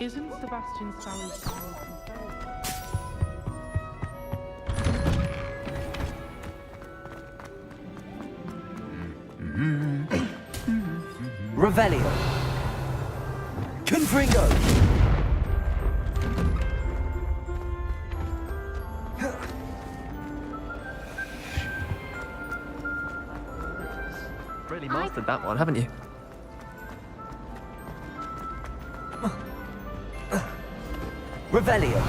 Isn't Sebastian Sally's child Revelio. Confringo. Really mastered that one, haven't you? Revelio.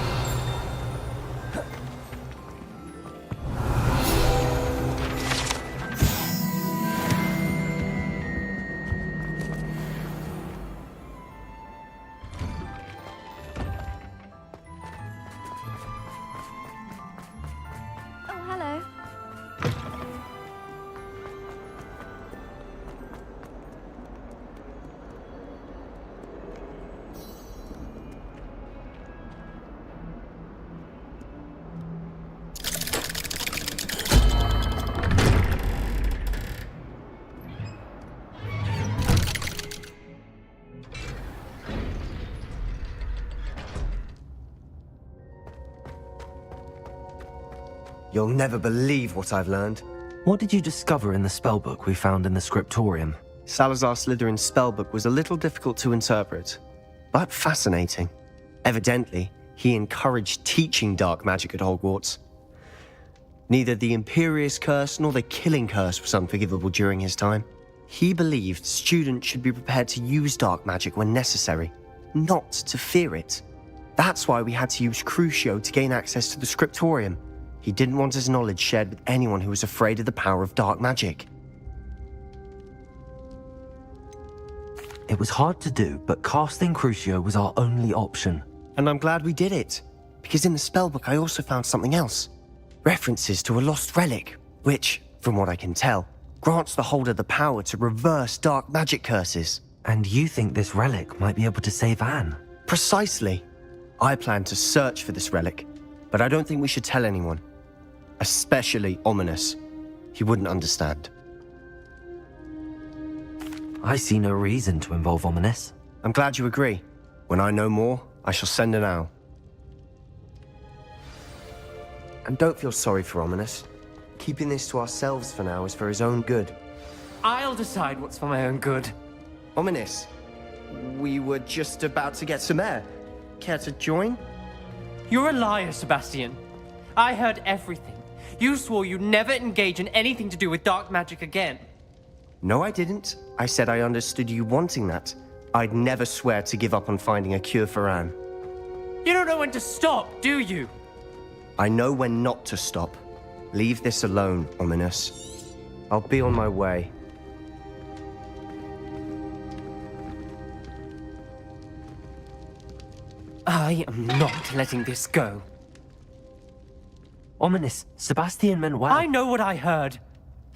Oh, hello. You'll never believe what I've learned. What did you discover in the spellbook we found in the scriptorium? Salazar Slytherin's spellbook was a little difficult to interpret, but fascinating. Evidently, he encouraged teaching dark magic at Hogwarts. Neither the Imperious Curse nor the Killing Curse was unforgivable during his time. He believed students should be prepared to use dark magic when necessary, not to fear it. That's why we had to use Crucio to gain access to the scriptorium. He didn't want his knowledge shared with anyone who was afraid of the power of dark magic. It was hard to do, but casting Crucio was our only option. And I'm glad we did it, because in the spellbook I also found something else. References to a lost relic, which, from what I can tell, grants the holder the power to reverse dark magic curses. And you think this relic might be able to save Anne? Precisely. I plan to search for this relic, but I don't think we should tell anyone. Especially Ominous. He wouldn't understand. I see no reason to involve Ominous. I'm glad you agree. When I know more, I shall send an owl. And don't feel sorry for Ominous. Keeping this to ourselves for now is for his own good. I'll decide what's for my own good. Ominous, we were just about to get some air. Care to join? You're a liar, Sebastian. I heard everything. You swore you'd never engage in anything to do with dark magic again. No, I didn't. I said I understood you wanting that. I'd never swear to give up on finding a cure for Anne. You don't know when to stop, do you? I know when not to stop. Leave this alone, Ominous. I'll be on my way. I am not letting this go. Ominous, Sebastian meant well. I know what I heard.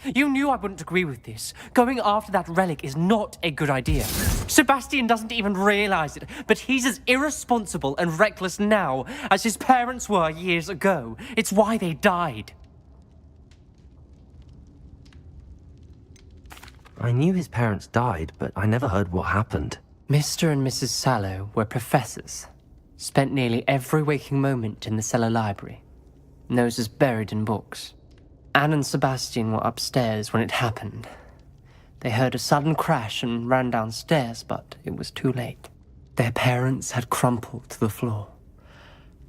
You knew I wouldn't agree with this. Going after that relic is not a good idea. Sebastian doesn't even realize it, but he's as irresponsible and reckless now as his parents were years ago. It's why they died. I knew his parents died, but I never heard what happened. Mr. and Mrs. Sallow were professors. Spent nearly every waking moment in the cellar library. Noses buried in books. Anne and Sebastian were upstairs when it happened. They heard a sudden crash and ran downstairs, but it was too late. Their parents had crumpled to the floor.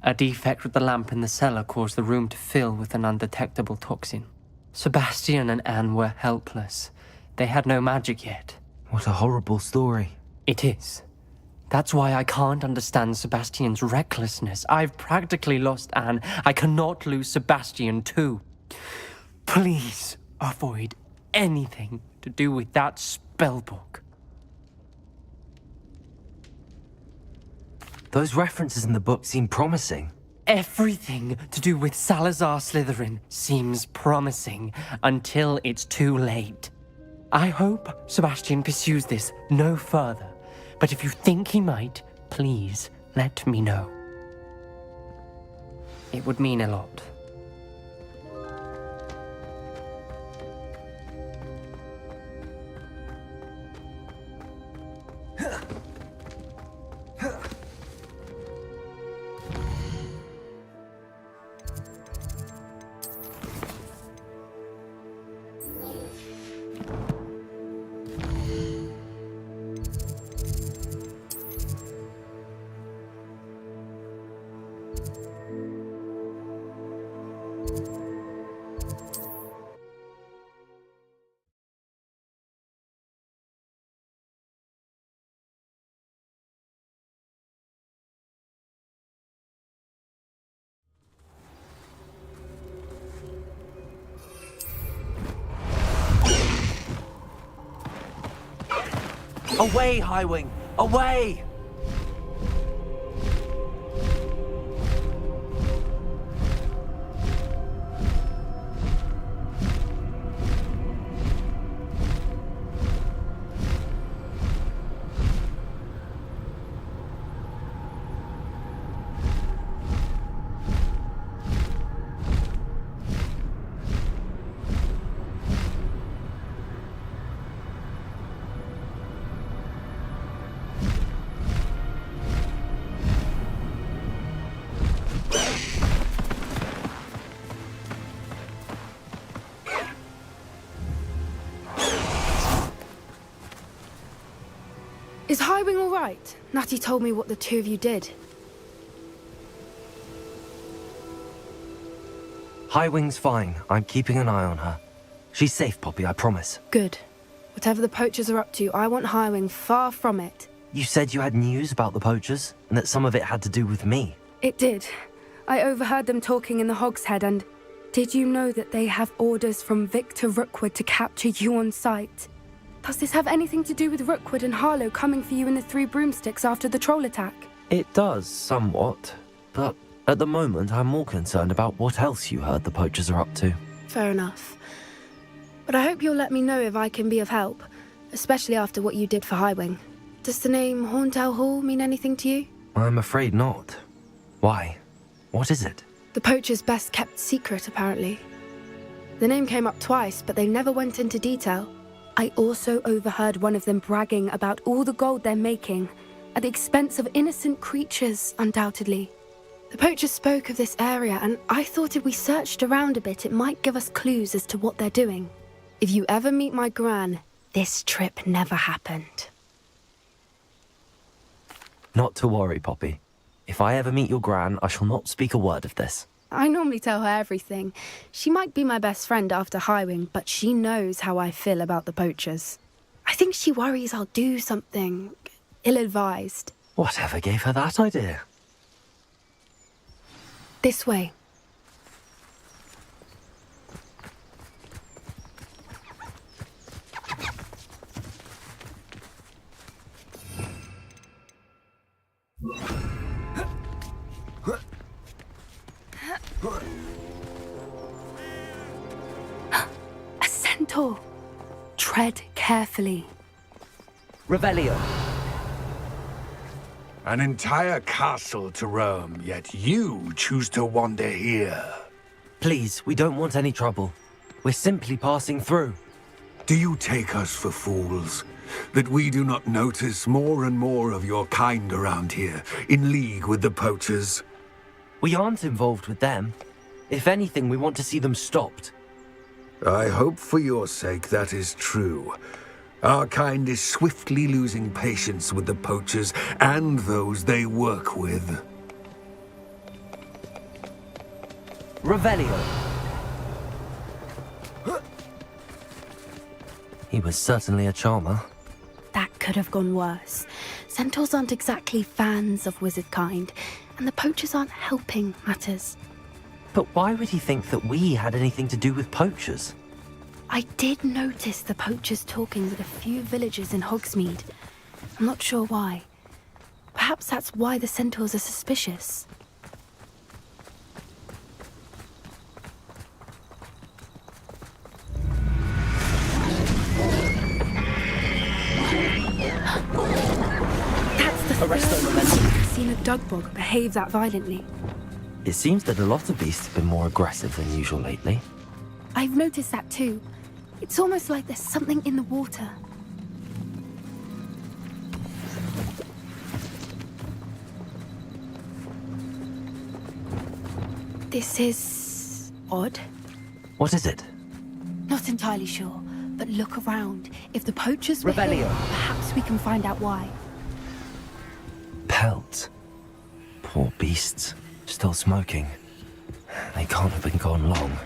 A defect with the lamp in the cellar caused the room to fill with an undetectable toxin. Sebastian and Anne were helpless. They had no magic yet. What a horrible story. It is. That's why I can't understand Sebastian's recklessness. I've practically lost Anne. I cannot lose Sebastian too. Please avoid anything to do with that spellbook. Those references in the book seem promising. Everything to do with Salazar Slytherin seems promising until it's too late. I hope Sebastian pursues this no further. But if you think he might, please let me know. It would mean a lot. Away, Highwing! Away! Is Highwing all right? Natty told me what the two of you did. Highwing's fine. I'm keeping an eye on her. She's safe, Poppy, I promise. Good. Whatever the poachers are up to, I want Highwing far from it. You said you had news about the poachers, and that some of it had to do with me. It did. I overheard them talking in the Hogshead, and did you know that they have orders from Victor Rookwood to capture you on sight? Does this have anything to do with Rookwood and Harlow coming for you in the Three Broomsticks after the troll attack? It does, somewhat. But at the moment, I'm more concerned about what else you heard the poachers are up to. Fair enough. But I hope you'll let me know if I can be of help, especially after what you did for Highwing. Does the name Horntail Hall mean anything to you? I'm afraid not. Why? What is it? The poacher's best kept secret, apparently. The name came up twice, but they never went into detail. I also overheard one of them bragging about all the gold they're making, at the expense of innocent creatures, undoubtedly. The poacher spoke of this area, and I thought if we searched around a bit, it might give us clues as to what they're doing. If you ever meet my gran, this trip never happened. Not to worry, Poppy. If I ever meet your gran, I shall not speak a word of this. I normally tell her everything. She might be my best friend after Highwing, but she knows how I feel about the poachers. I think she worries I'll do something ill-advised. Whatever gave her that idea? This way. A centaur. Tread carefully. Revelio. An entire castle to roam, yet you choose to wander here. Please, we don't want any trouble. We're simply passing through. Do you take us for fools? That we do not notice more and more of your kind around here, in league with the poachers? We aren't involved with them. If anything, we want to see them stopped. I hope for your sake that is true. Our kind is swiftly losing patience with the poachers and those they work with. Revelio. He was certainly a charmer. That could have gone worse. Centaurs aren't exactly fans of wizard kind, and the poachers aren't helping matters. But why would he think that we had anything to do with poachers? I did notice the poachers talking with a few villagers in Hogsmeade. I'm not sure why. Perhaps that's why the centaurs are suspicious. That's the first time I've seen a dugbog behave that violently. It seems that a lot of beasts have been more aggressive than usual lately. I've noticed that too. It's almost like there's something in the water. This is odd. What is it? Not entirely sure, but look around. If the poachers were Revelio. here, perhaps we can find out why. Pelt. Poor beasts. Still smoking. They can't have been gone long.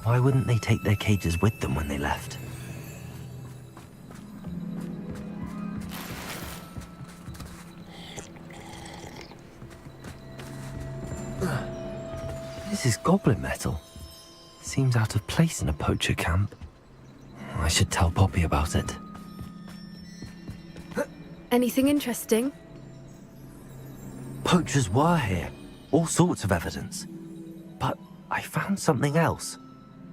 Why wouldn't they take their cages with them when they left? This is goblin metal. Seems out of place in a poacher camp. I should tell Poppy about it. Anything interesting? Poachers were here. All sorts of evidence. But I found something else.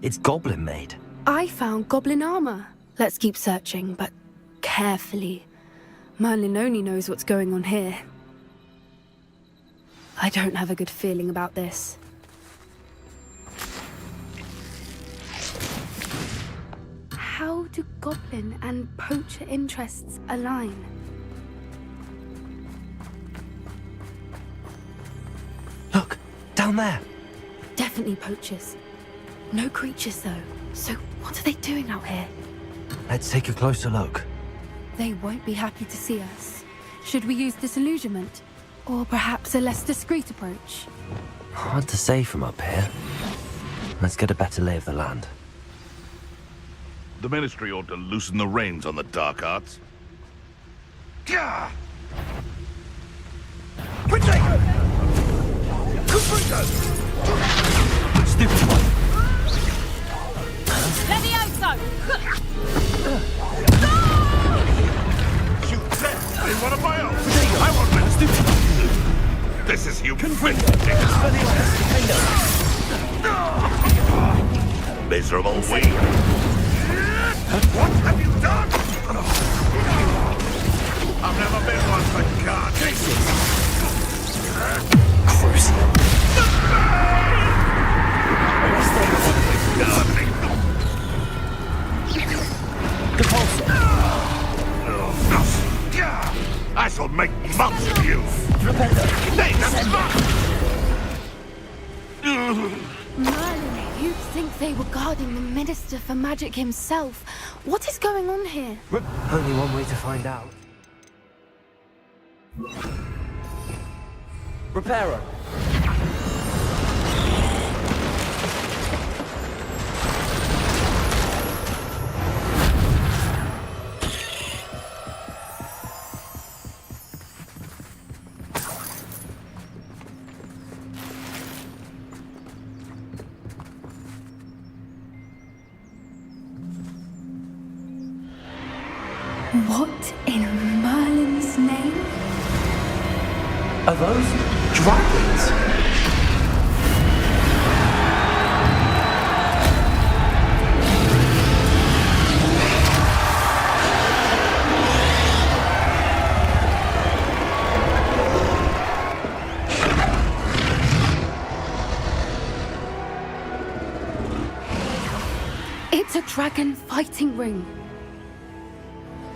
It's goblin made. I found goblin armor. Let's keep searching, but carefully. Merlin only knows what's going on here. I don't have a good feeling about this. How do goblin and poacher interests align? Look, down there. Definitely poachers. No creatures, though. So what are they doing out here? Let's take a closer look. They won't be happy to see us. Should we use disillusionment? Or perhaps a less discreet approach? Hard to say from up here. Let's get a better lay of the land. The Ministry ought to loosen the reins on the dark arts. Gah! Stupid one. Levioso! Shoot them in one of my own! I want my stupid. This is human. Miserable weed. What have you done? I've never been one for God. I shall make monks of you. Nay, that's Merlin, you'd think they were guarding the Minister for Magic himself. What is going on here? Only one way to find out. Reparo. What in Merlin's name? Are those dragons? It's a dragon fighting ring.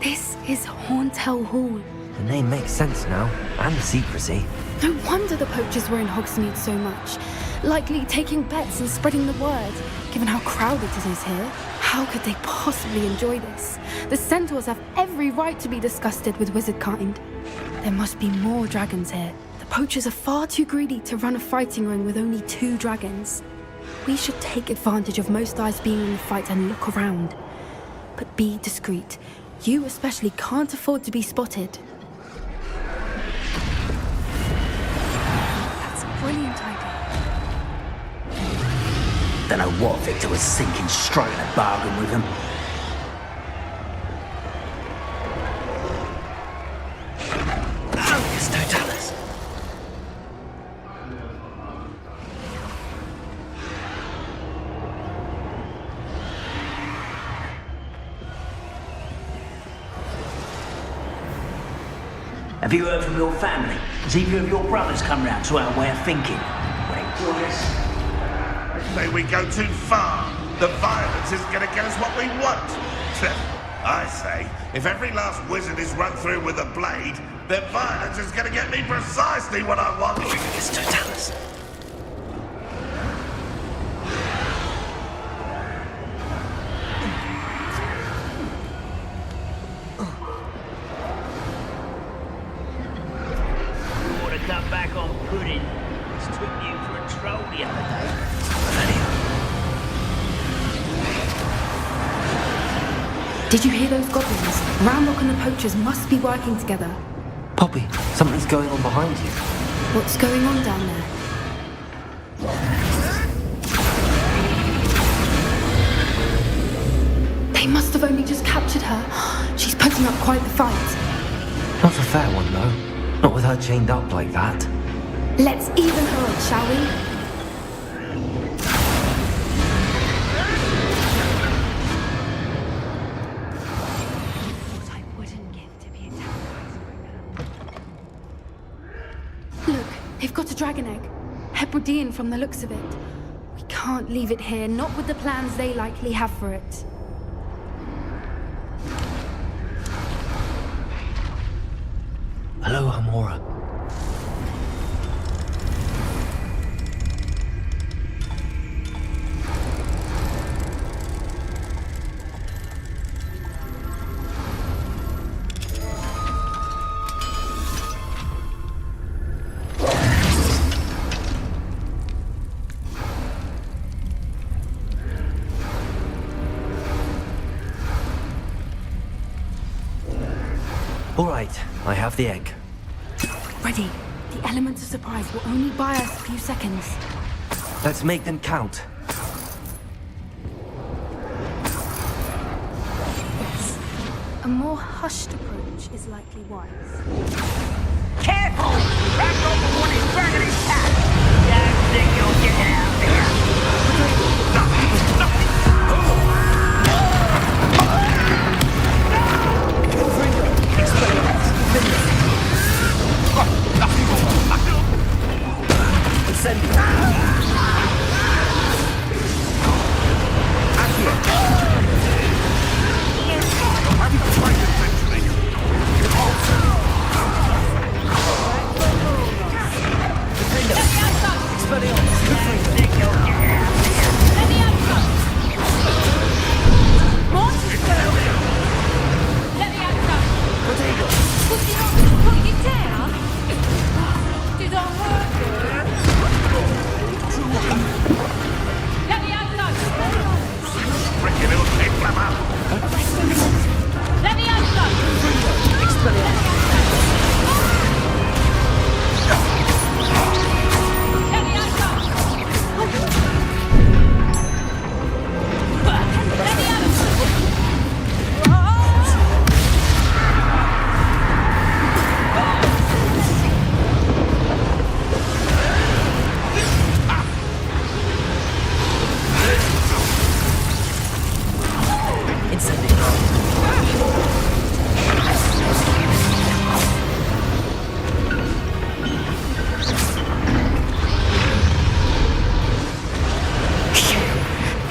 This is Hauntel Hall. The name makes sense now, and the secrecy. No wonder the poachers were in Hogsmeade so much. Likely taking bets and spreading the word, given how crowded it is here. How could they possibly enjoy this? The centaurs have every right to be disgusted with wizard kind. There must be more dragons here. The poachers are far too greedy to run a fighting ring with only 2 dragons. We should take advantage of most eyes being in the fight and look around. But be discreet. You especially can't afford to be spotted. That's a brilliant idea. Don't know what Victor was thinking, striking a bargain with him. Focus, Totalis. Have you heard from your family? Has either of your brothers come round to our way of thinking? Wait, boys. May we go too far? The violence isn't going to get us what we want. I say, if every last wizard is run through with a blade, then violence is going to get me precisely what I want. It's Totalis. Come back on pudding. Took you for a troll the other day. Did you hear those goblins? Ramlock and the poachers must be working together. Poppy, something's going on behind you. What's going on down there? They must have only just captured her. She's putting up quite the fight. Not a fair one, though. Not with her chained up like that. Let's even her up, shall we? What I wouldn't give to be attacked by. Look, they've got a dragon egg. Hebridean from the looks of it. We can't leave it here, not with the plans they likely have for it. Hello, Hamora. All right, I have the egg. Ready. The elements of surprise will only buy us a few seconds. Let's make them count. Yes. A more hushed approach is likely wise. Careful! Grab over one is burning his cat! Don't think you'll get out there!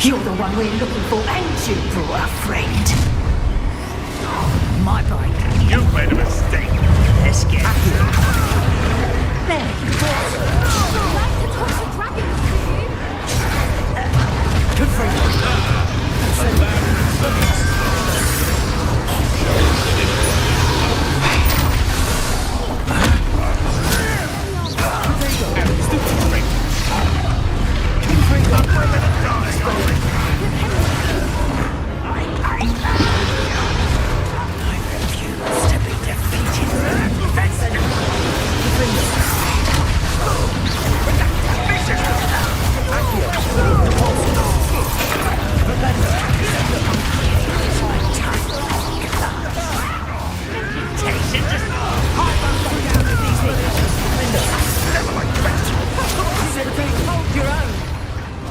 You're the one we're looking for, and you brought a friend. My boy. You've made a mistake. Let's get there you go. Good for you.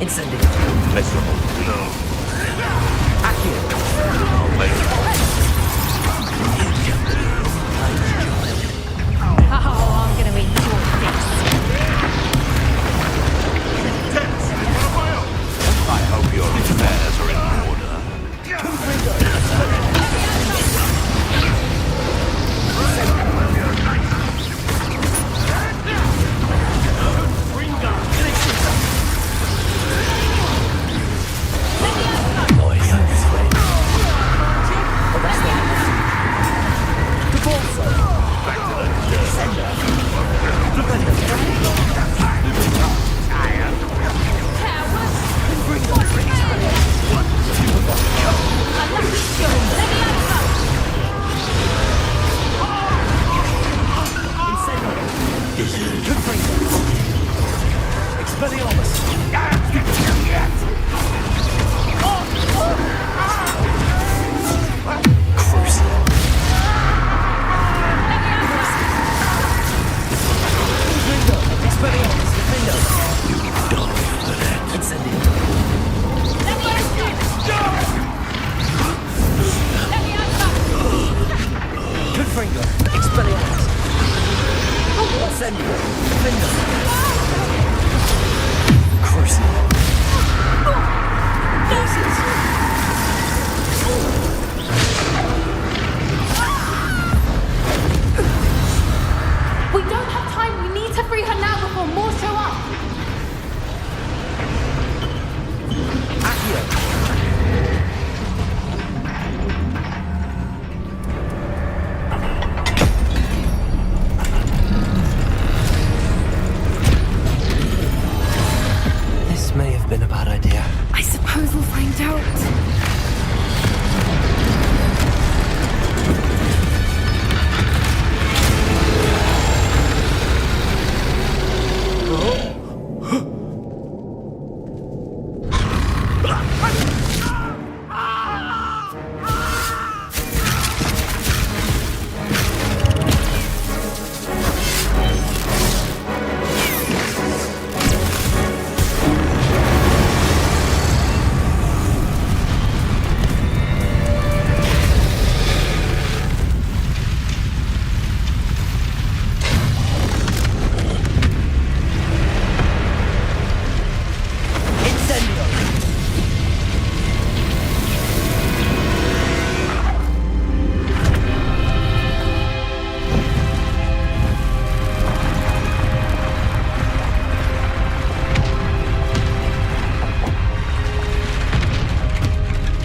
Incendiary. Miserable. No. Accurate. I'll make it. Oh, I'm gonna eat your face. Tense. I hope your affairs are in order. Let me been a bad idea. I suppose we'll find out.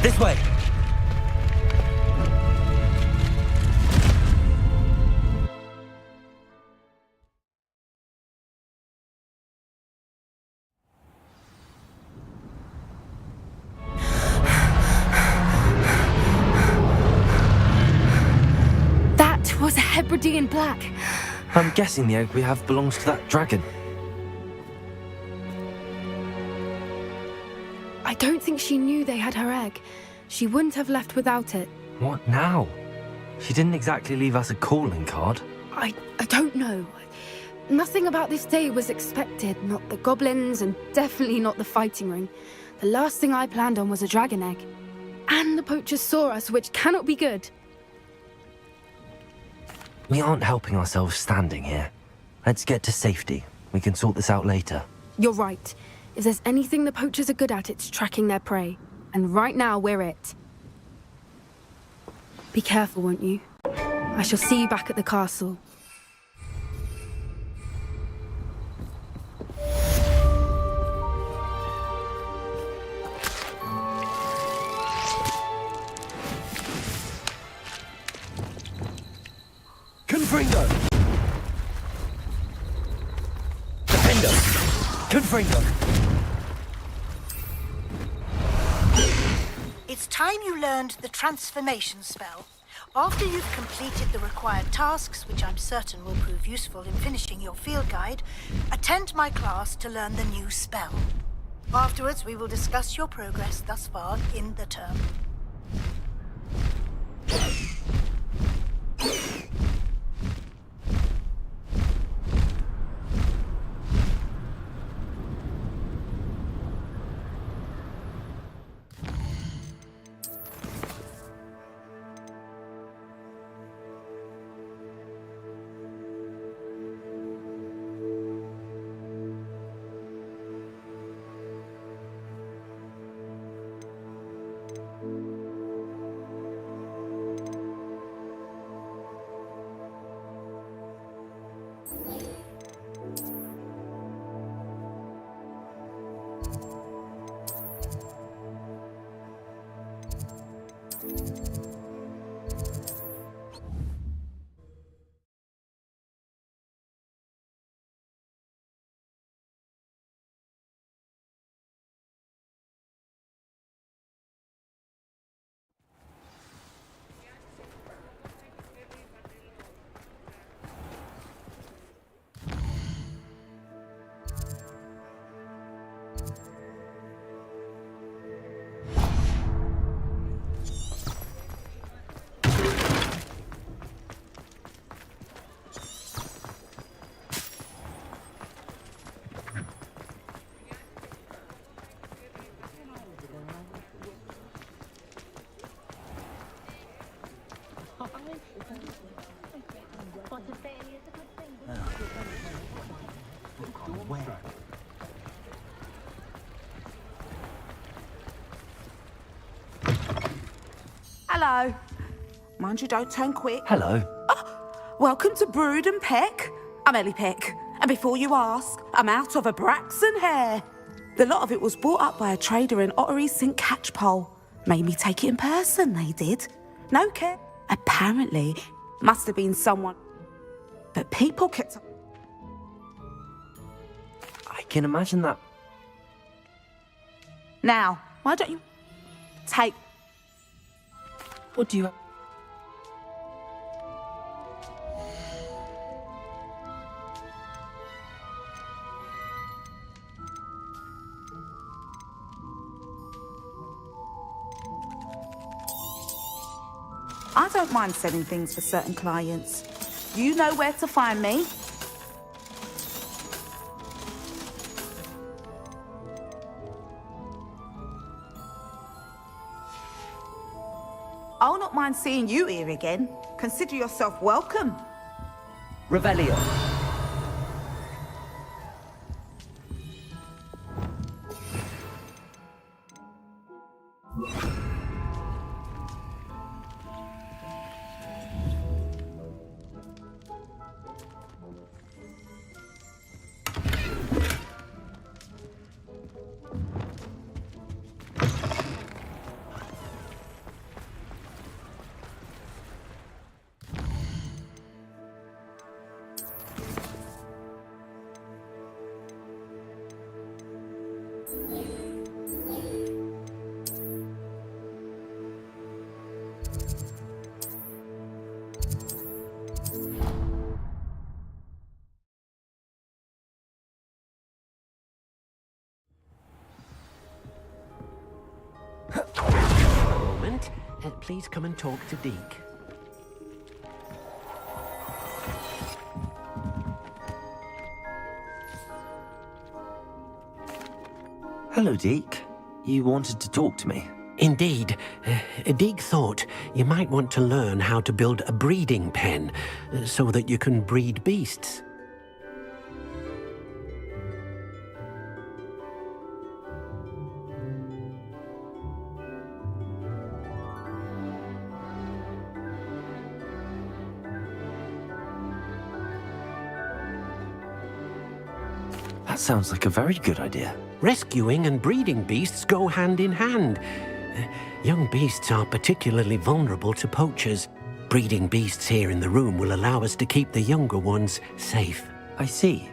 This way! That was a Hebridean black. I'm guessing the egg we have belongs to that dragon. I don't think she knew they had her egg. She wouldn't have left without it. What now? She didn't exactly leave us a calling card. I don't know. Nothing about this day was expected. Not the goblins, and definitely not the fighting ring. The last thing I planned on was a dragon egg. And the poachers saw us, which cannot be good. We aren't helping ourselves standing here. Let's get to safety. We can sort this out later. You're right. If there's anything the poachers are good at, it's tracking their prey. And right now, we're it. Be careful, won't you? I shall see you back at the castle. Confringo! Defender! Confringo! It's time you learned the transformation spell. After you've completed the required tasks, which I'm certain will prove useful in finishing your field guide, attend my class to learn the new spell. Afterwards, we will discuss your progress thus far in the term. Hello. Mind you don't turn quick. Hello. Welcome to Brood and Peck. I'm Ellie Peck. And before you ask, I'm out of a Braxton hair. The lot of it was bought up by a trader in Ottery St. Catchpole. Made me take it in person, they did. No care. Apparently, must have been someone. But people kept... I can imagine that Now, why don't you take... What do you... I don't mind selling things for certain clients. You know where to find me. I'll not mind seeing you here again. Consider yourself welcome. Revelio. Please come and talk to Deke. Hello, Deke. You wanted to talk to me? Indeed. Deke thought you might want to learn how to build a breeding pen so that you can breed beasts. That sounds like a very good idea. Rescuing and breeding beasts go hand in hand. Young beasts are particularly vulnerable to poachers. Breeding beasts here in the room will allow us to keep the younger ones safe. I see.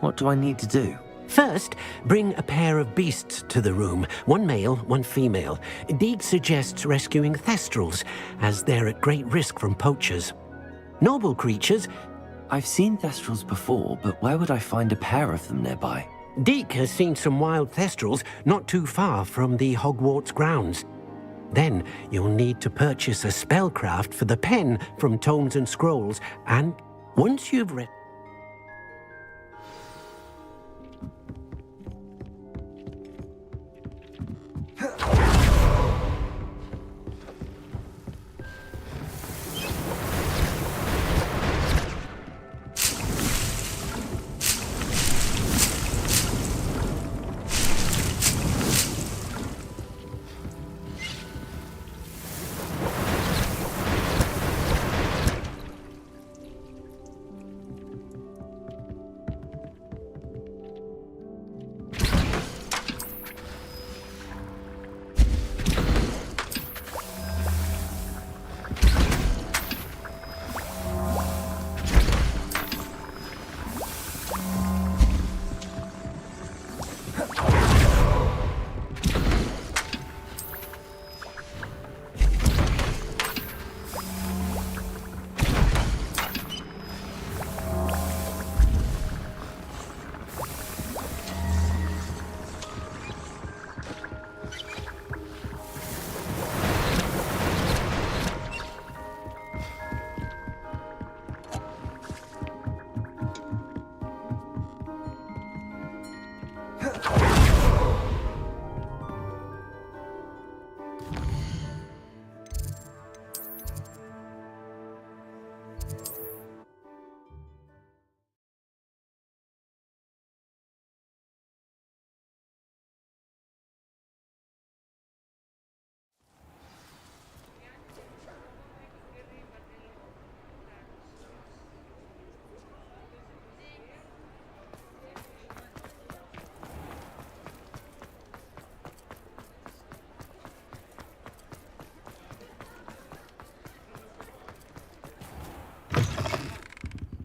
What do I need to do? First, bring a pair of beasts to the room. One male, one female. Deke suggests rescuing thestrals, as they're at great risk from poachers. Noble creatures... I've seen thestrals before, but where would I find a pair of them nearby? Deke has seen some wild thestrals not too far from the Hogwarts grounds. Then you'll need to purchase a spellcraft for the pen from Tomes and Scrolls, and once you've read...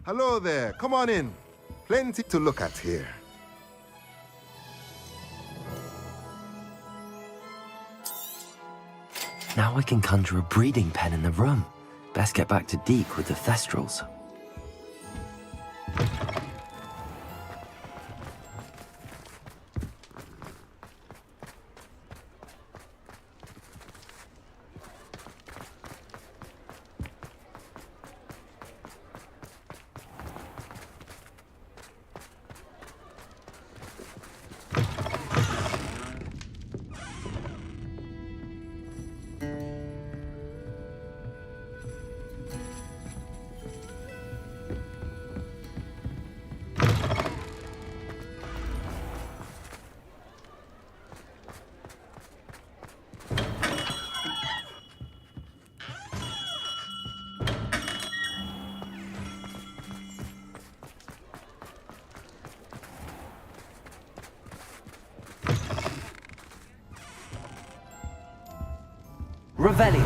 Hello there, come on in. Plenty to look at here. Now I can conjure a breeding pen in the room. Best get back to Deke with the Thestrals. Revelio.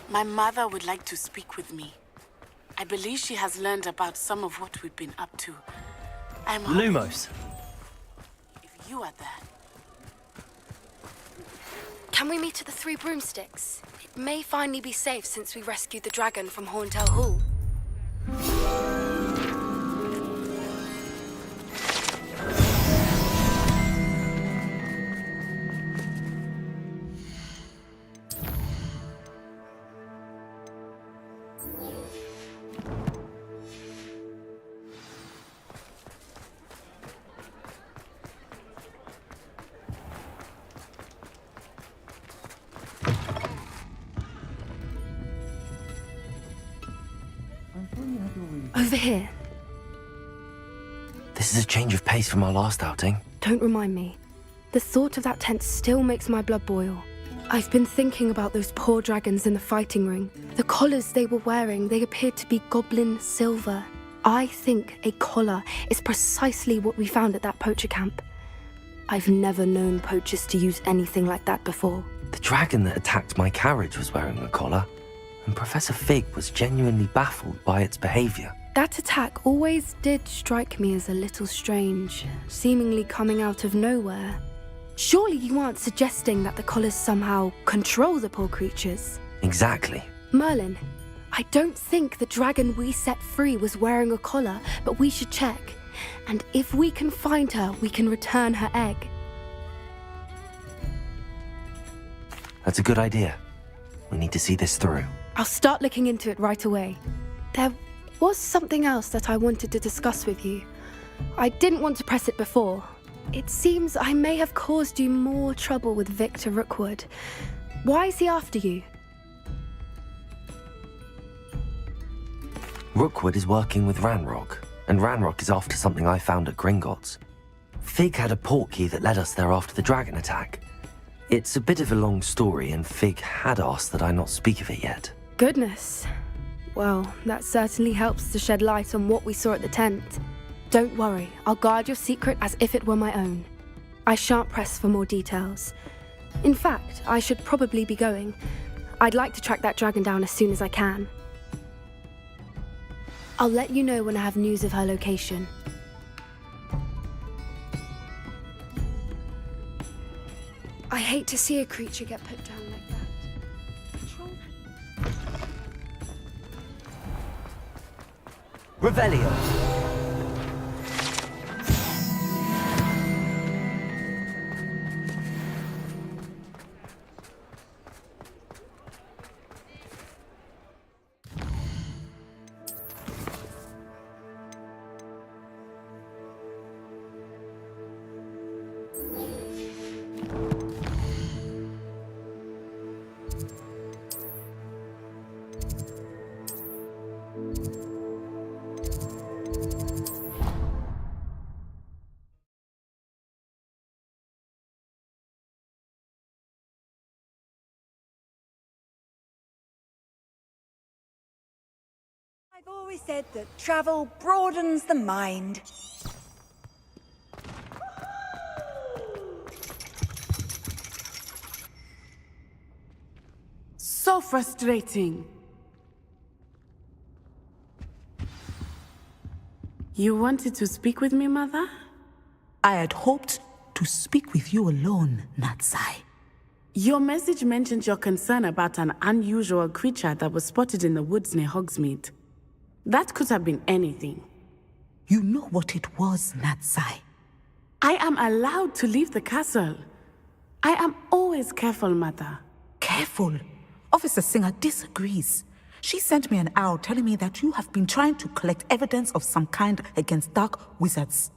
My mother would like to speak with me. I believe she has learned about some of what we've been up to. I'm hoping Lumos. if you are there. Can we meet at the Three Broomsticks? It may finally be safe since we rescued the dragon from Horntail Hall. Over here. This is a change of pace from our last outing. Don't remind me. The thought of that tent still makes my blood boil. I've been thinking about those poor dragons in the fighting ring. The collars they were wearing, they appeared to be goblin silver. I think a collar is precisely what we found at that poacher camp. I've never known poachers to use anything like that before. The dragon that attacked my carriage was wearing a collar, and Professor Fig was genuinely baffled by its behavior. That attack always did strike me as a little strange, seemingly coming out of nowhere. Surely you aren't suggesting that the collars somehow control the poor creatures? Exactly. Merlin, I don't think the dragon we set free was wearing a collar, but we should check. And if we can find her, we can return her egg. That's a good idea. We need to see this through. I'll start looking into it right away. There was something else that I wanted to discuss with you. I didn't want to press it before. It seems I may have caused you more trouble with Victor Rookwood. Why is he after you? Rookwood is working with Ranrock, and Ranrock is after something I found at Gringotts. Fig had a portkey that led us there after the dragon attack. It's a bit of a long story, and Fig had asked that I not speak of it yet. Goodness. Well, that certainly helps to shed light on what we saw at the tent. Don't worry, I'll guard your secret as if it were my own. I shan't press for more details. In fact, I should probably be going. I'd like to track that dragon down as soon as I can. I'll let you know when I have news of her location. I hate to see a creature get put down like that. Revelio. I've always said that travel broadens the mind. So So frustrating. You wanted to speak with me, Mother? I had hoped to speak with you alone, Natsai. Your message mentioned your concern about an unusual creature that was spotted in the woods near Hogsmeade. That could have been anything. You know what it was, Natsai. I am allowed to leave the castle. I am always careful, Mother. Careful? Officer Singer disagrees. She sent me an owl telling me that you have been trying to collect evidence of some kind against dark wizards.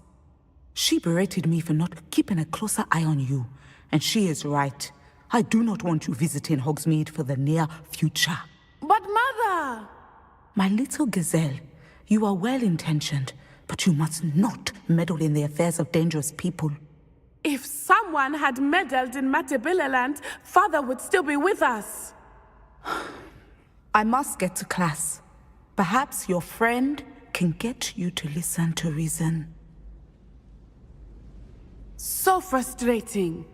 She berated me for not keeping a closer eye on you, and she is right. I do not want you visiting Hogsmeade for the near future. But Mother! My little gazelle, you are well-intentioned, but you must not meddle in the affairs of dangerous people. If someone had meddled in Matabeleland, Father would still be with us. I must get to class. Perhaps your friend can get you to listen to reason. So frustrating.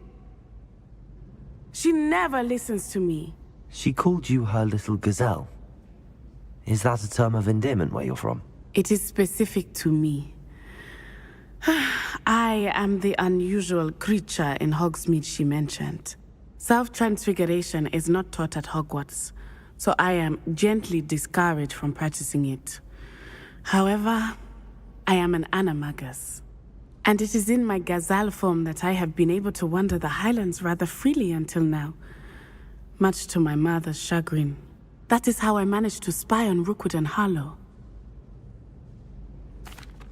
She never listens to me. She called you her little gazelle. Is that a term of endearment where you're from? It is specific to me. I am the unusual creature in Hogsmeade she mentioned. Self-transfiguration is not taught at Hogwarts, so I am gently discouraged from practicing it. However, I am an animagus, and it is in my gazelle form that I have been able to wander the Highlands rather freely until now, much to my mother's chagrin. That is how I managed to spy on Rookwood and Harlow.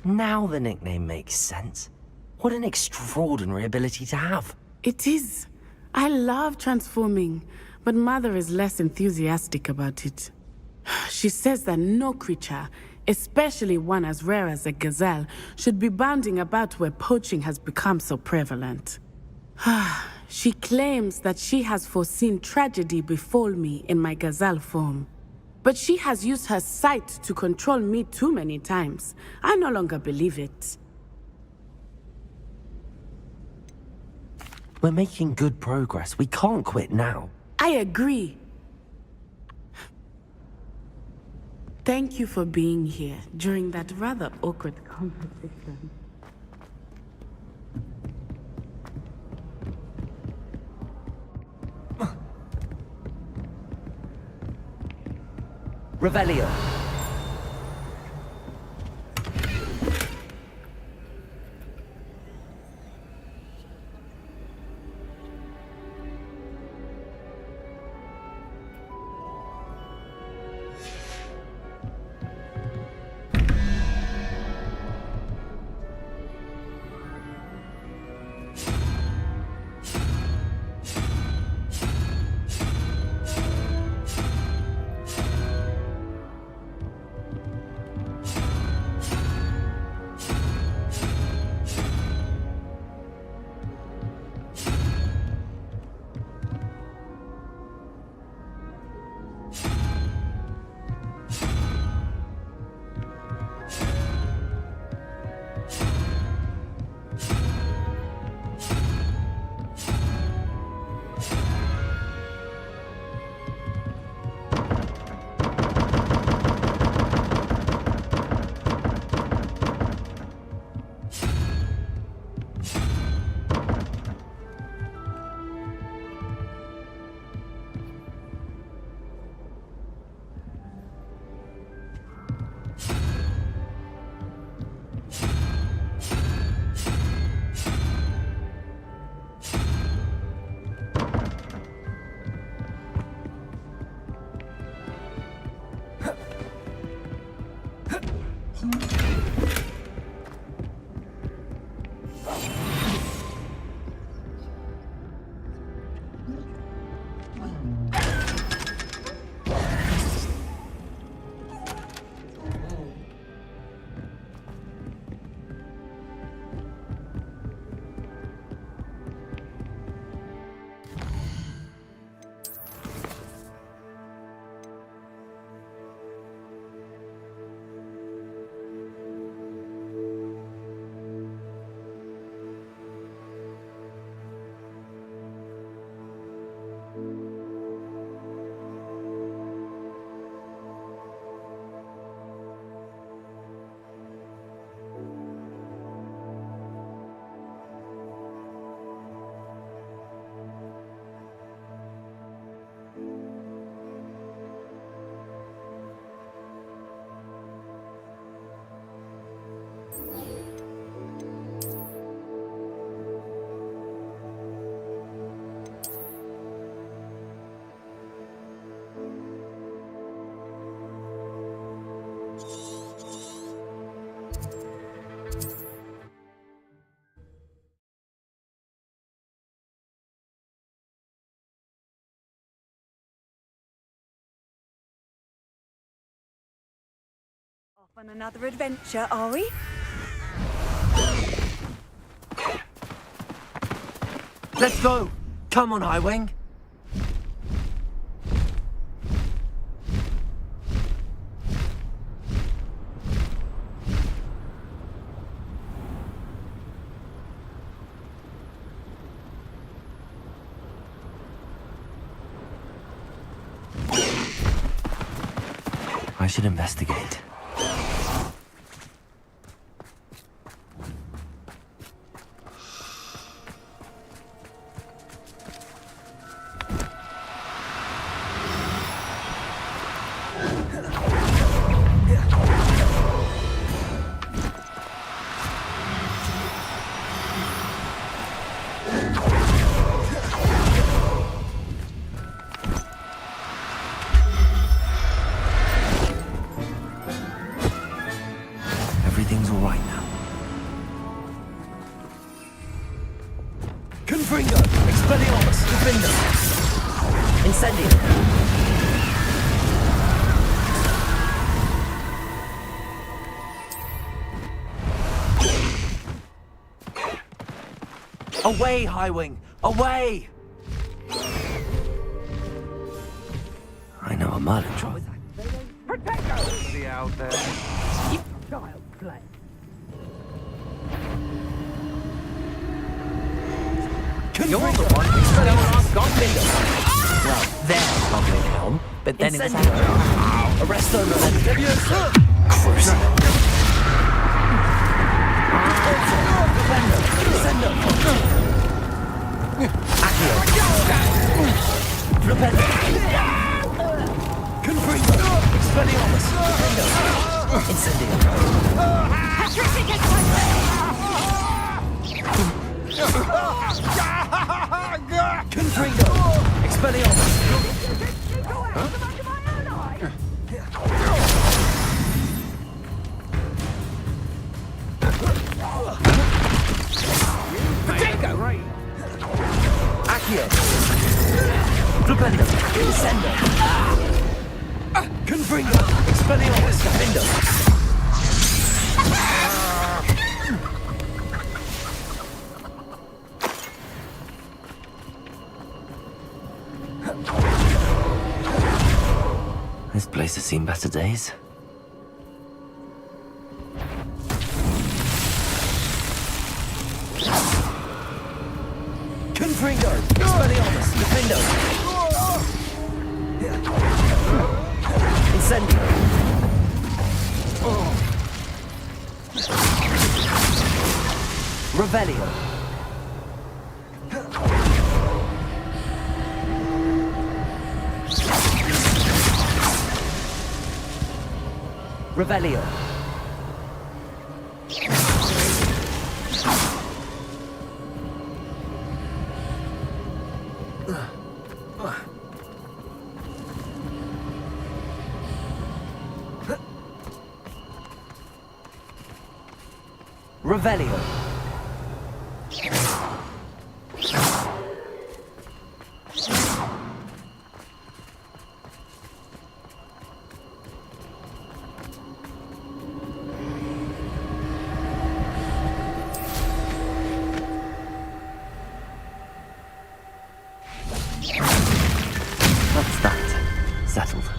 Now the nickname makes sense. What an extraordinary ability to have. It is. I love transforming, but Mother is less enthusiastic about it. She says that no creature, especially one as rare as a gazelle, should be bounding about where poaching has become so prevalent. She claims that she has foreseen tragedy befall me in my gazelle form. But she has used her sight to control me too many times. I no longer believe it. We're making good progress. We can't quit now. I agree. Thank you for being here during that rather awkward conversation. Revelio. On another adventure, are we? Let's go! Come on, Highwing! I should investigate. Everything's all right now. Confringo! Expelliarmus! Defender! Incendio! Away, Highwing! Away! I know a murder drop. See out there. Child play. You're the one who said I was Goblin. Well, they're Goblin Helm, but then it's arrest them and then cruise. Send them. Accio. Flipendo. Confringo. Expelliarmus. Defendo. Incendio. Confringo! Expelliarmus! Potato! Accio! Flipendo! Descendo! Confringo! Expelliarmus! Defendo! This place has seen better days. Confringo! Expelliarmus! Defendo! Incendio! Revelio! Revelio. Revelio. What's that? Settled.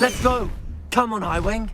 Let's go! Come on, Highwing!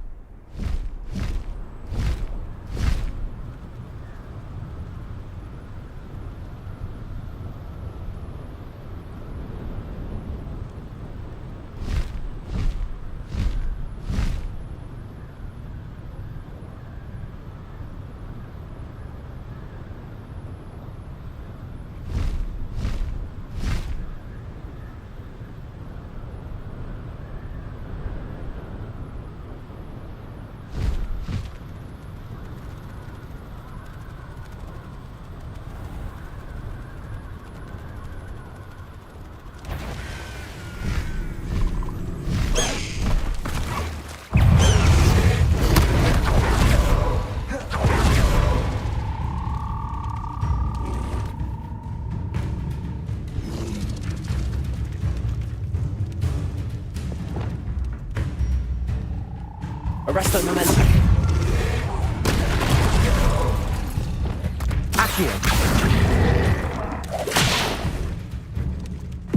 Accio.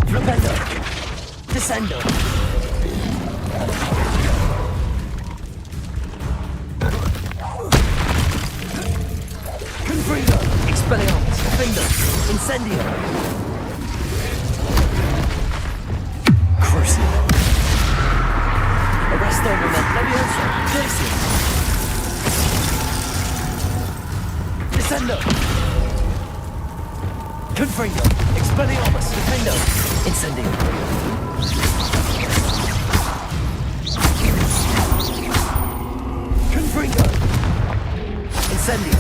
Flipendo. Descendo. Confringo. Expelliarmus. Findo. Incendio. Crucio. Arresto moment. Levioso. Glacier. Descendo. Confringo. Expelliarmus. Defendo. Incendio. Confringo. Incendio.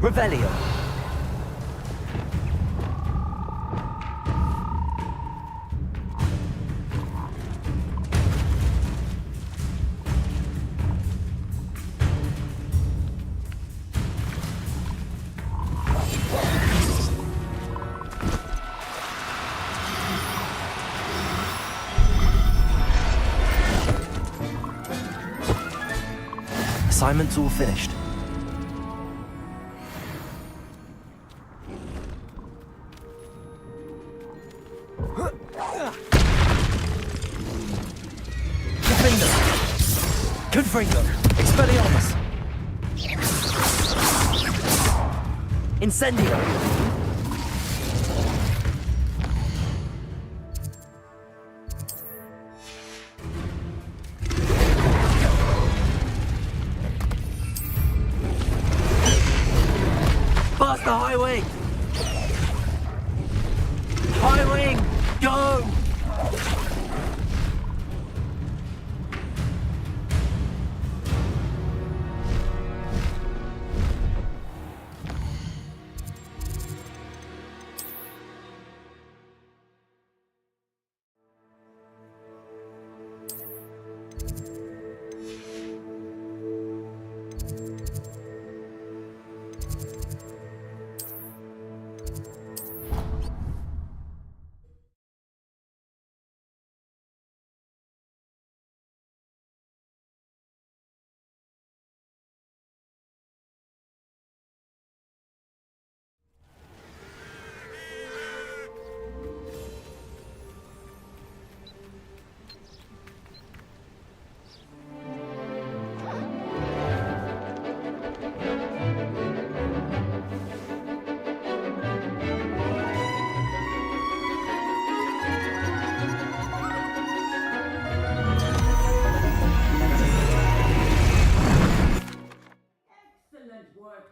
Revelio. Assignment's all finished. Confringo. Expelliarmus. Incendio. Past the high wing. High wing. Go.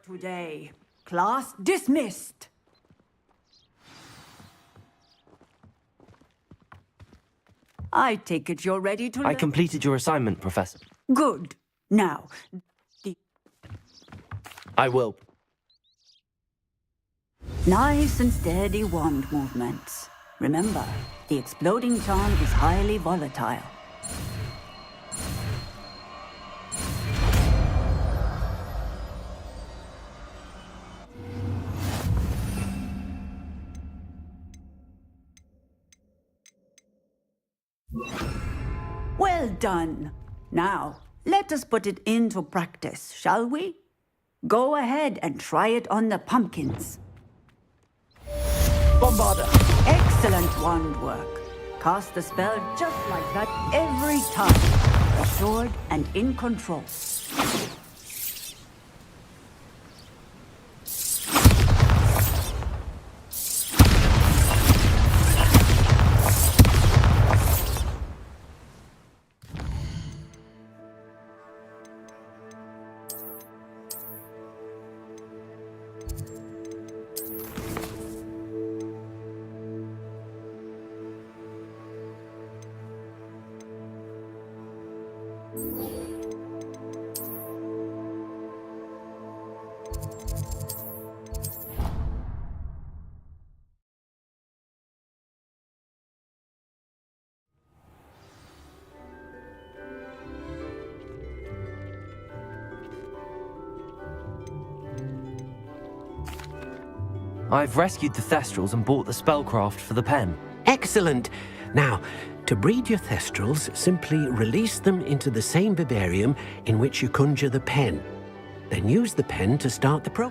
Today. Class dismissed. I take it you're ready to I completed your assignment, Professor. Good. Now, I will. Nice and steady wand movements. Remember, the exploding charm is highly volatile. Well done. Now, let us put it into practice, shall we? Go ahead and try it on the pumpkins. Bombarda. Excellent wand work. Cast the spell just like that every time. Assured and in control. I've rescued the Thestrals and bought the spellcraft for the pen. Excellent! Now, to breed your Thestrals, simply release them into the same vivarium in which you conjure the pen. Then use the pen to start the pro...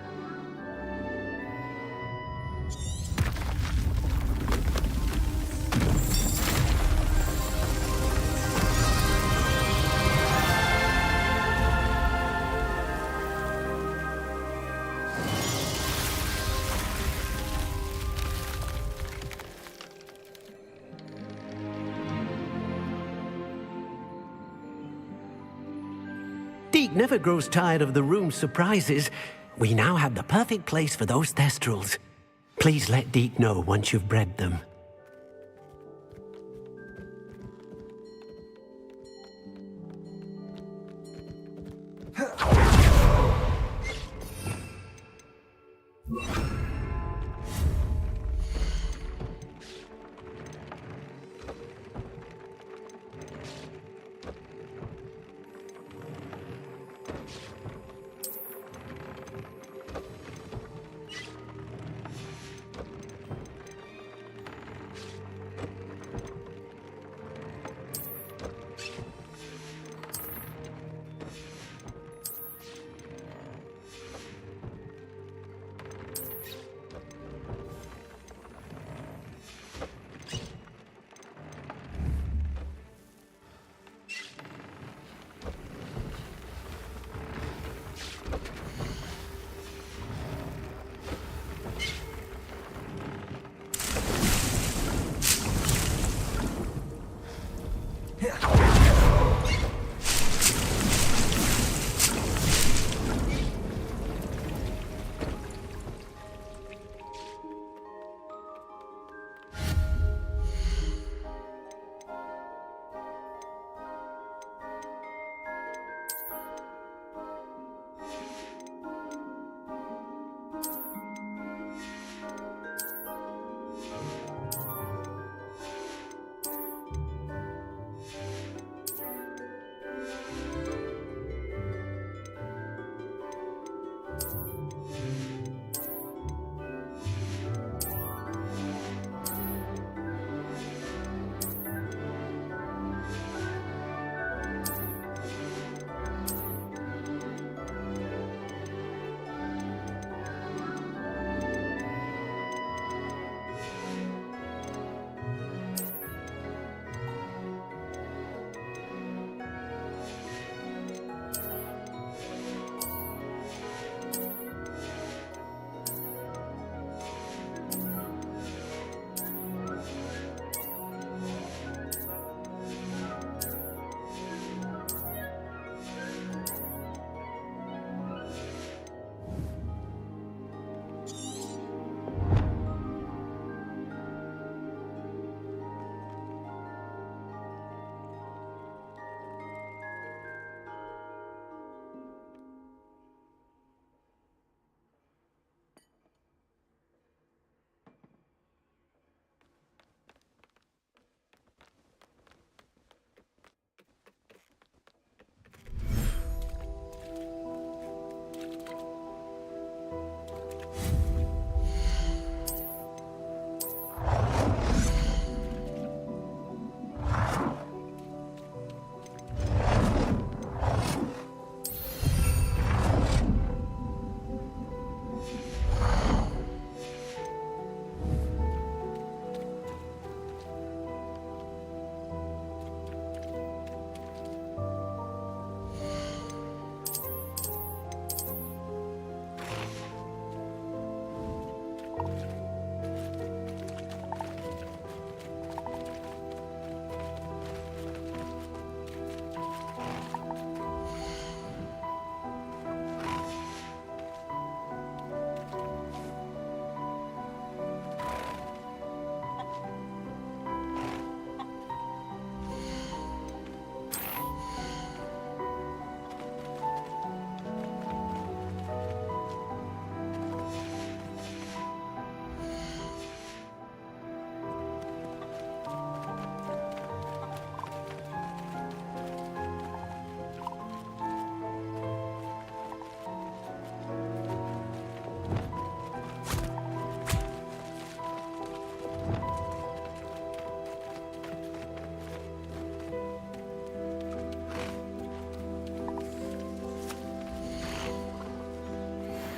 Deke never grows tired of the room's surprises. We now have the perfect place for those Thestrals. Please let Deke know once you've bred them.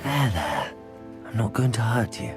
There. I'm not going to hurt you.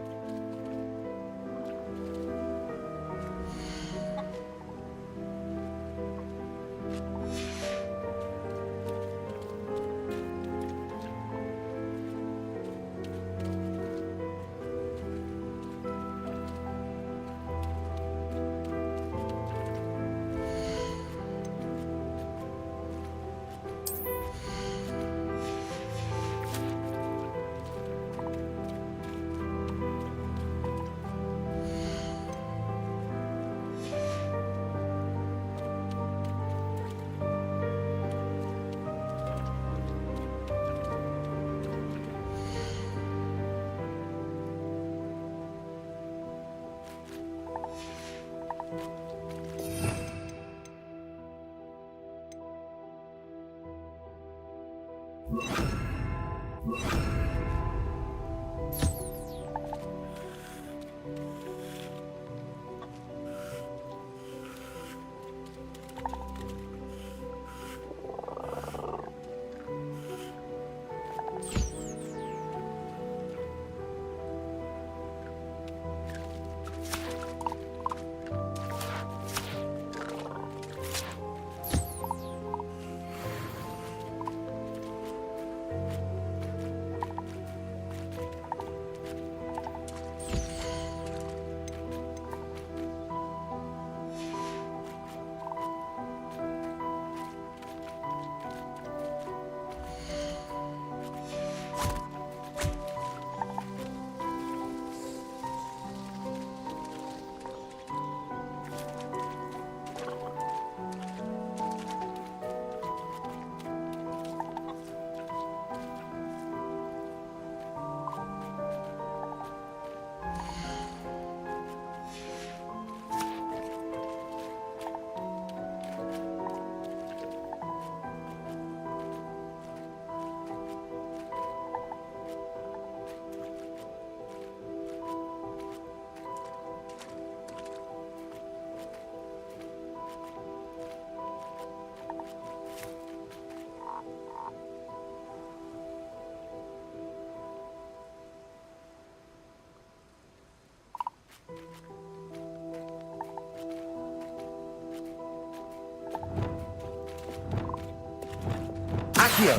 Accio!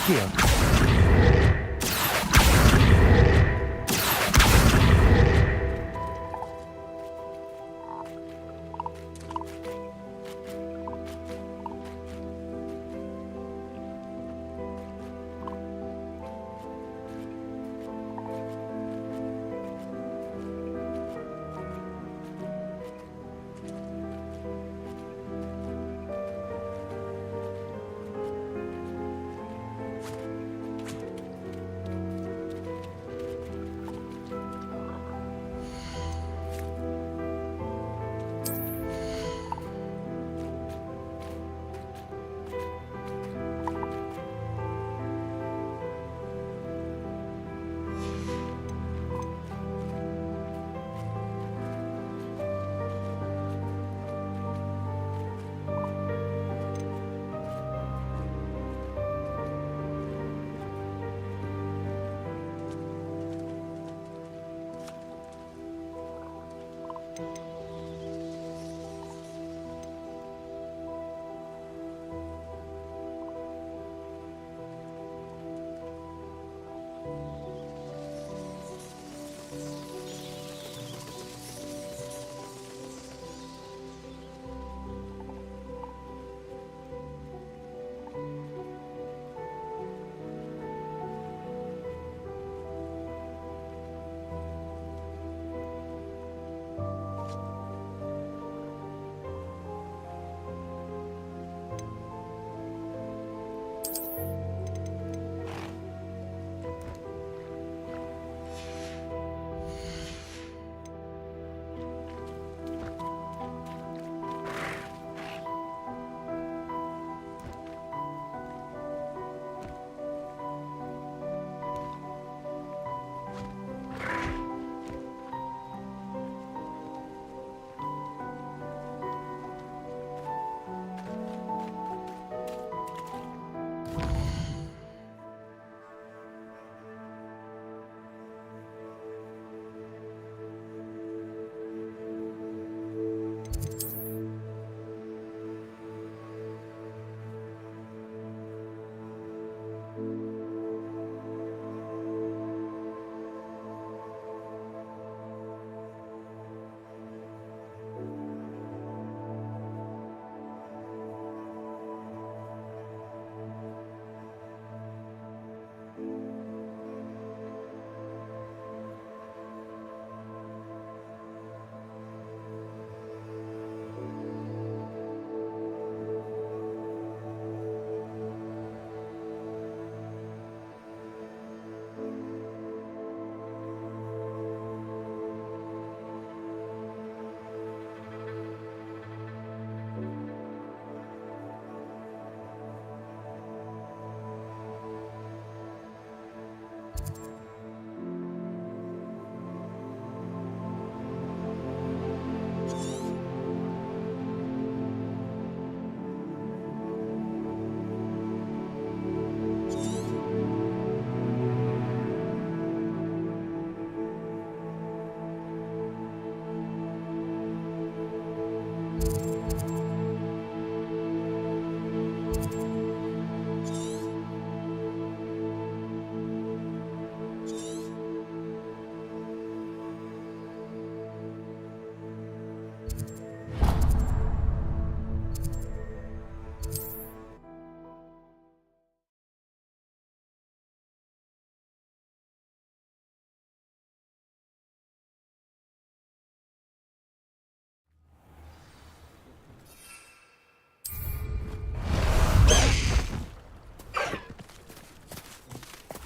Accio!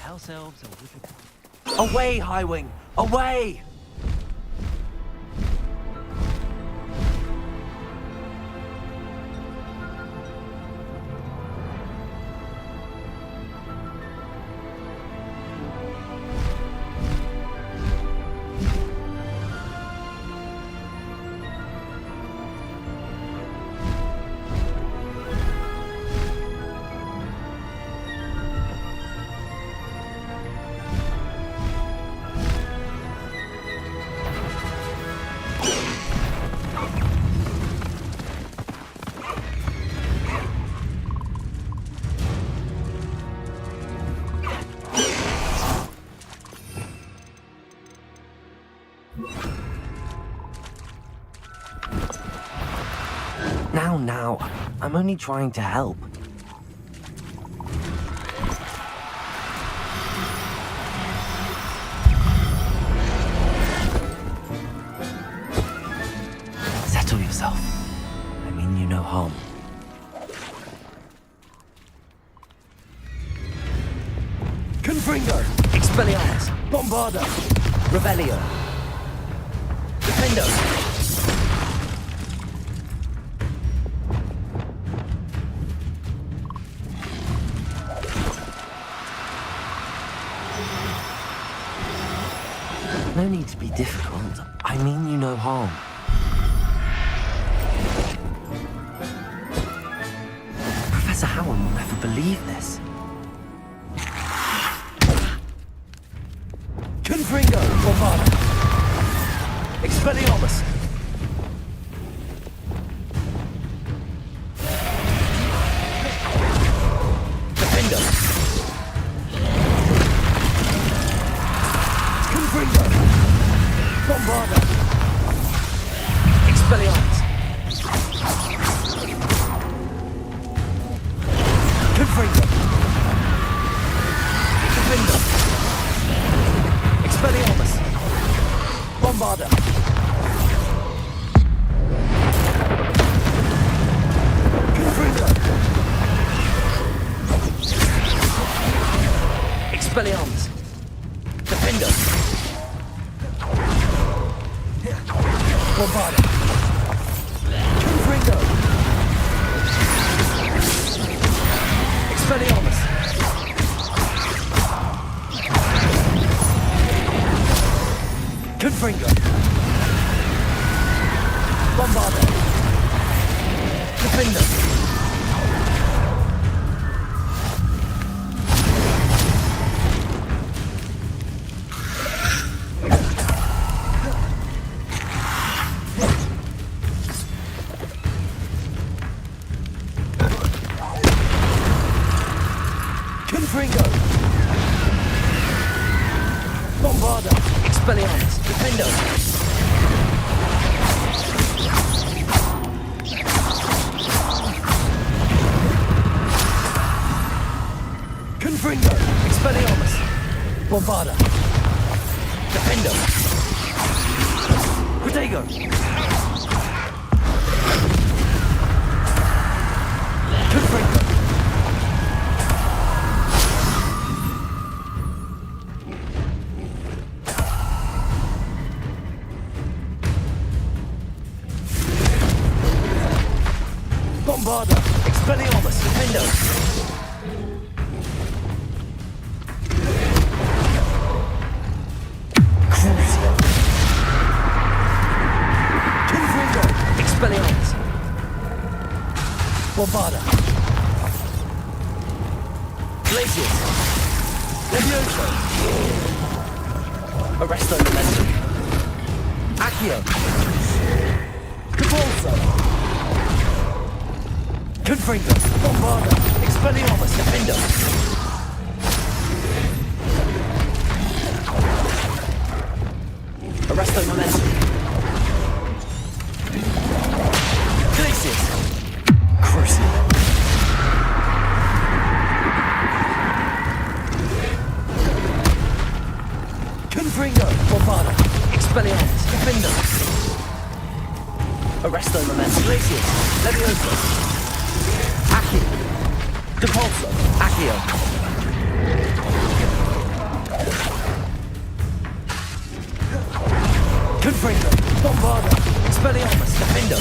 House elves are wicked. Away, Highwing! Away! Now, I'm only trying to help. Settle yourself. I mean you no harm. Confringo! Expelliarmus! Bombardo! Revelio! Defendo! No need to be difficult. I mean you no harm. Professor Howard will never believe this. Confringo! Bombardo! Expelliarmus! Defendo! Confringo! Bombardo! Expelliarmus! Confringo! Defendo! Expelliarmus! Bombardo! Confringo! Expelliarmus! Defendo! Bombardo! Confringo! Expelliarmus! Confringo! Bombardo! Defendo! Confringo! Bombardo! Expelliarmus! Defendo! Confringo! Expelliarmus! Bombardo! Defendo! Protego! Confringo! Bombardo! Expelliarmus! Defendo! Crucio! Confringo! Expelliarmus! Bombardo! Glacius! Levioso! Arresto Momentum! Accio! Capolso! Confringo, Bombarda, Expelliarmus, Defender. Arresto Momentum. Glacius. Crucible. Confringo, Bombarda, Expelliarmus, Defender. Arresto Momentum. Glacius, Leviosa. Accio. Depulso, Accio. Confringo, Bombarda, Expelliarmus, Defender.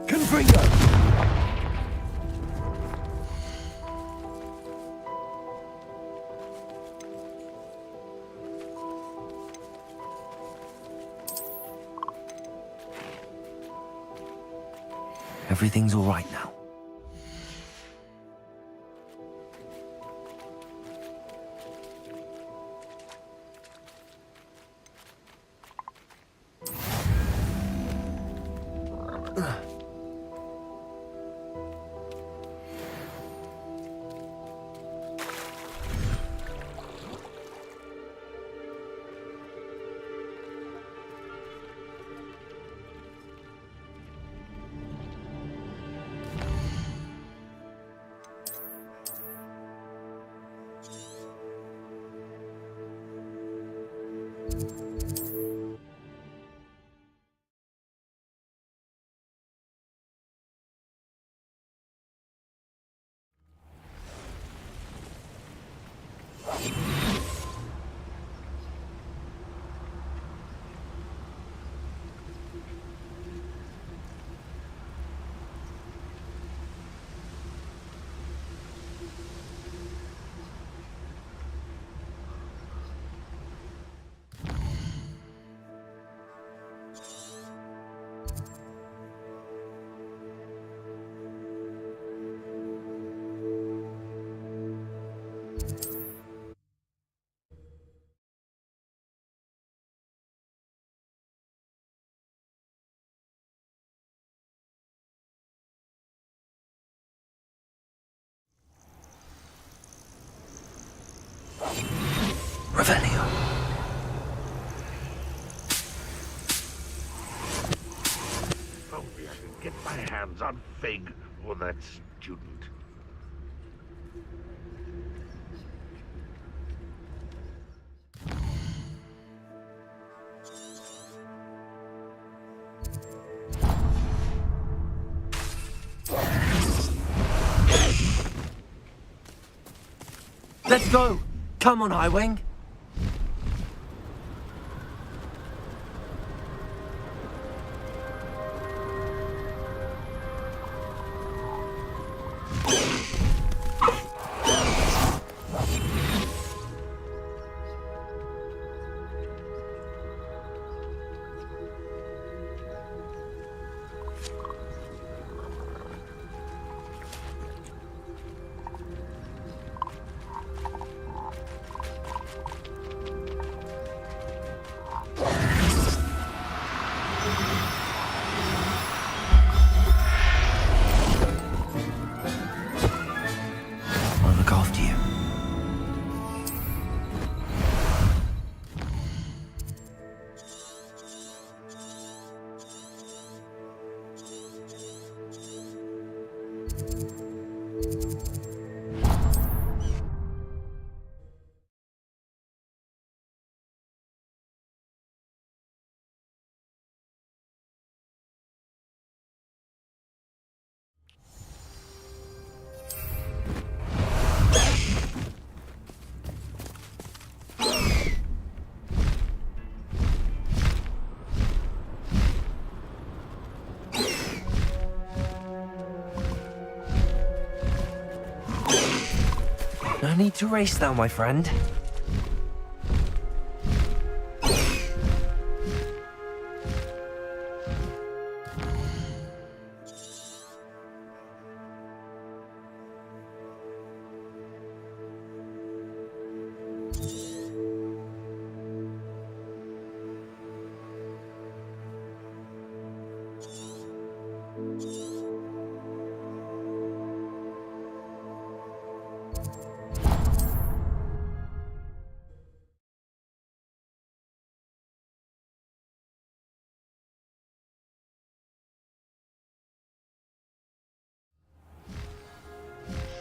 Confringo! Everything's all right now. Revelio. Only I can get my hands on Fig or that student. Let's go! Come on, Highwing! need to race now, my friend.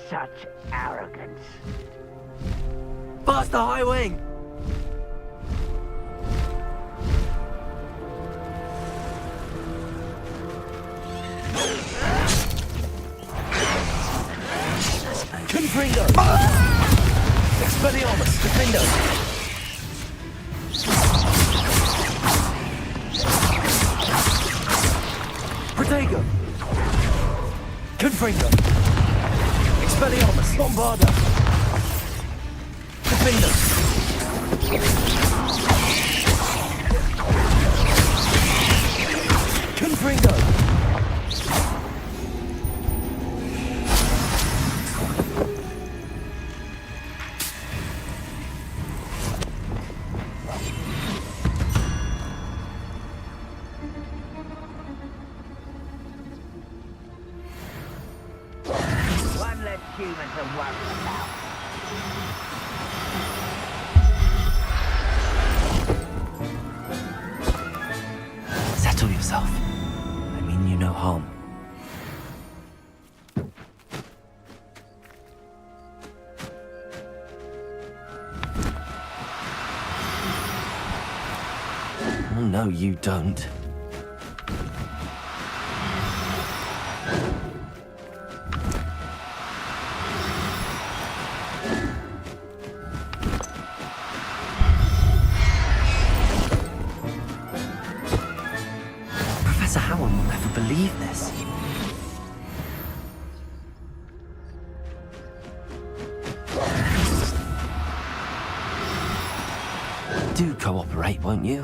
Such arrogance. Faster, High Wing! Confringo! Expelliarmus! Defendo! Protego! Confringo! Expelliarmus! Bombarda! Defendo! Confringo! One less human to worry about. Settle yourself. I mean you no harm. Oh, no, you don't. Professor Howard will never believe this. Do cooperate, won't you?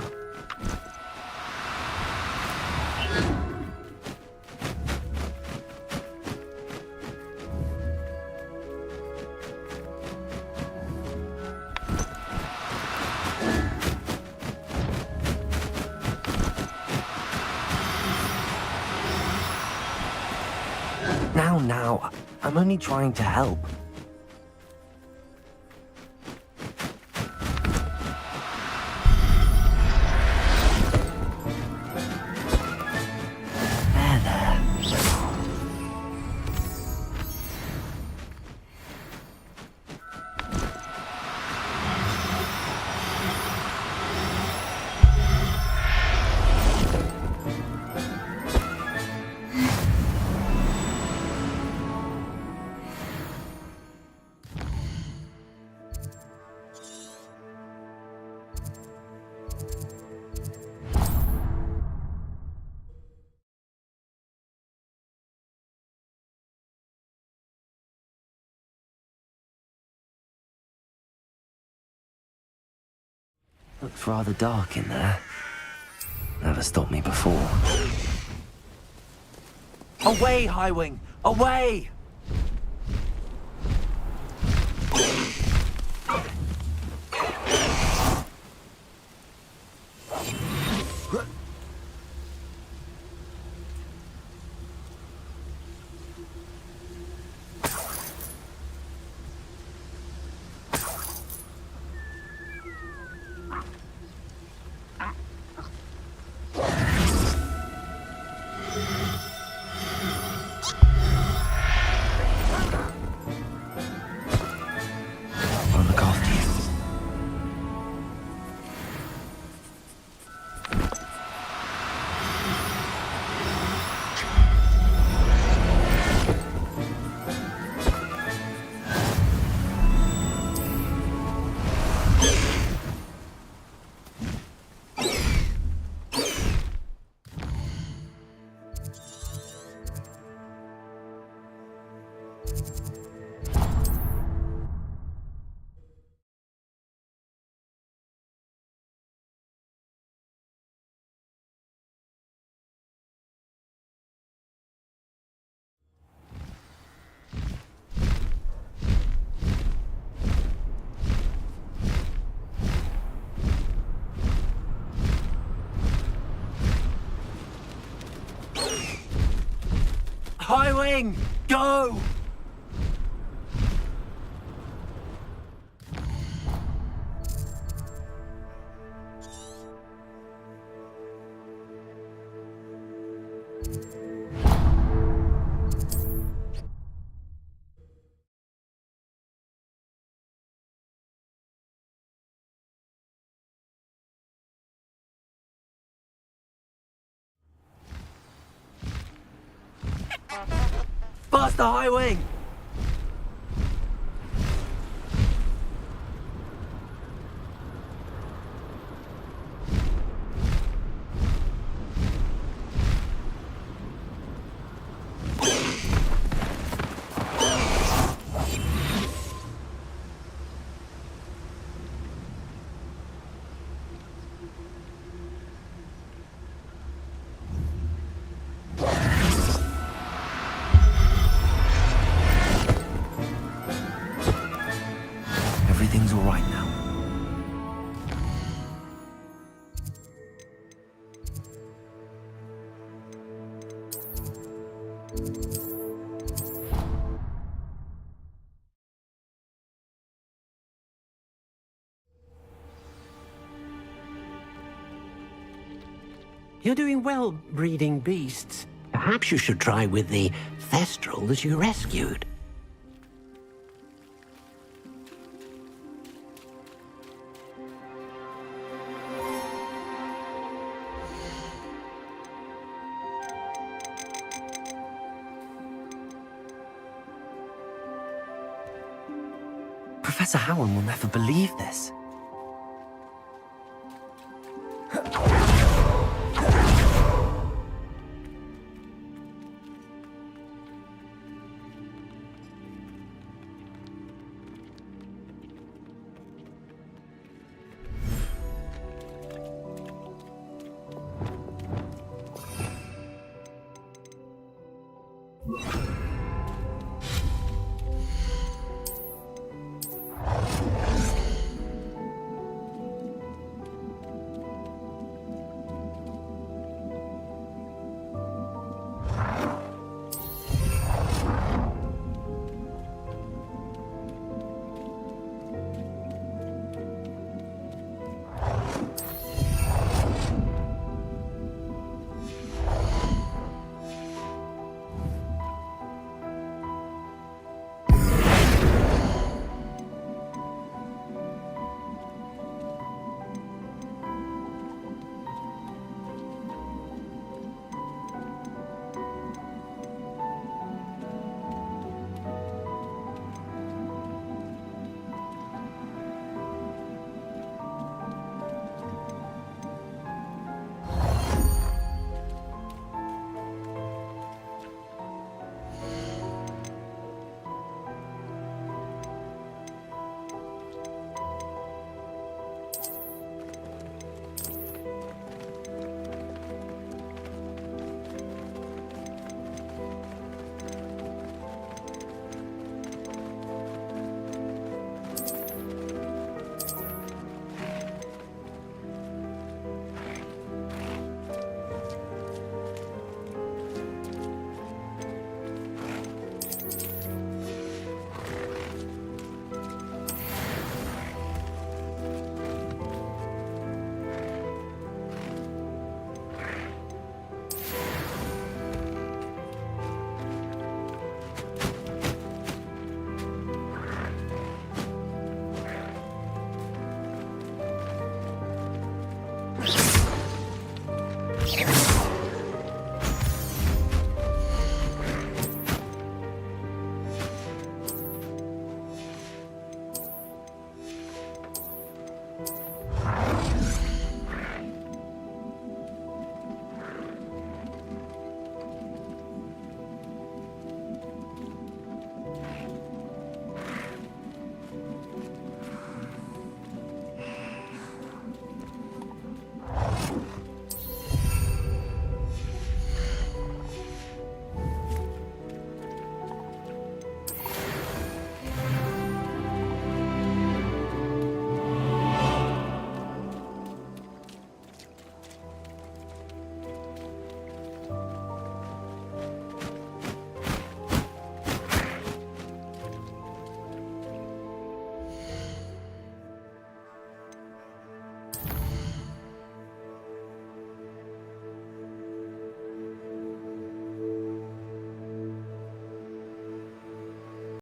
Now, I'm only trying to help. There. Looks rather dark in there. Never stopped me before. Away, High Wing! Away! High Wing! Go! Faster, High Wing! Everything's all right now. You're doing well breeding beasts. Perhaps you should try with the Thestral that you rescued. Professor Howard will never believe this.